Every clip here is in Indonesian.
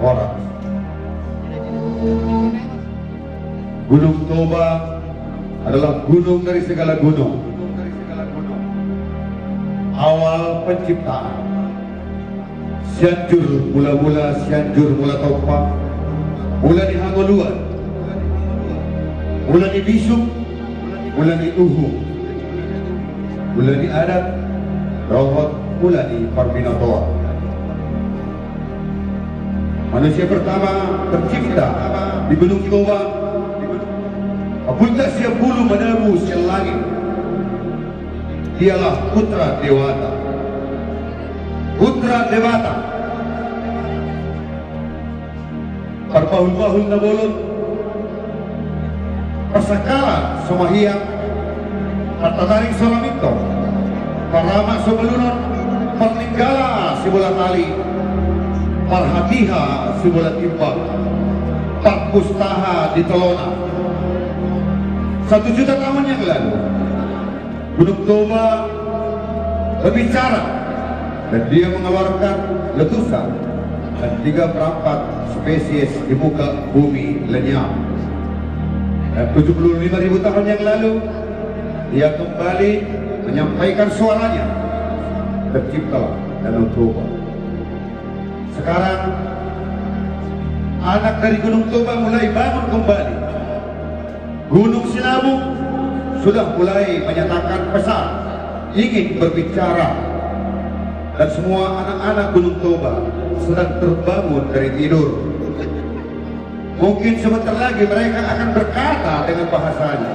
orang. Gunung Toba adalah gunung dari segala gunung. Awal penciptaan. Cianjur mula-mula Cianjur mula Toba, mula di Hangoluan, mula di Bisuk, mula di Uhu, mula di Adat, Rohot, mula di Parminatoa. Manusia pertama tercipta di Gunung Toba. Apabila siap bulu menabu siang langit, dialah putra Dewata. Putra Dewata. Perpahun-pahun nabolon, persakalan sumahiang, pertataring solamito, paramak sumelunon, perninggala sibulat tali, parhatiha sibulat timbang, parpustaha di telona. 1 juta tahun yang lalu, Gunung Toba berbicara dan dia mengeluarkan letusan dan 3/4 spesies di muka bumi lenyap. Dan 75.000 tahun yang lalu, dia kembali menyampaikan suaranya. Terciptalah Danau Toba. Sekarang, anak dari Gunung Toba mulai bangun kembali. Gunung Sinabung sudah mulai menyatakan pesan, ingin berbicara, dan semua anak-anak Gunung Toba sedang terbangun dari tidur. Mungkin sebentar lagi mereka akan berkata dengan bahasanya,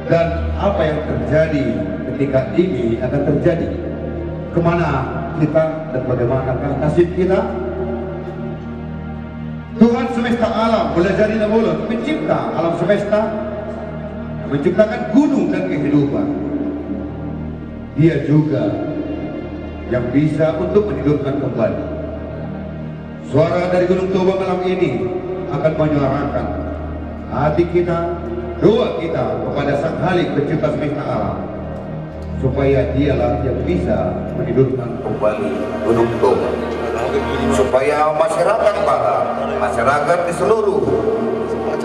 dan apa yang terjadi ketika ini akan terjadi. Kemana kita dan bagaimana nasib kita? Tuhan semesta alam belajari nabolon, mencipta alam semesta, menciptakan gunung dan kehidupan. Dia juga yang bisa untuk menghidupkan kembali. Suara dari Gunung Toba malam ini akan menyuarakan hati kita, doa kita kepada Sang Khalik pencipta semesta alam, supaya dialah yang bisa menghidupkan kembali Gunung Toba, supaya masyarakat Barat, masyarakat di seluruh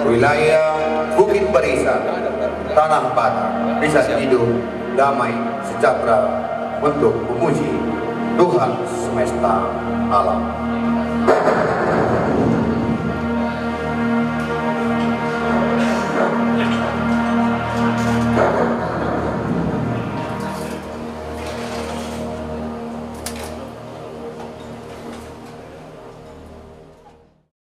wilayah Bukit Barisan, Tanah Batak bisa hidup damai, sejahtera untuk memuji Tuhan semesta alam.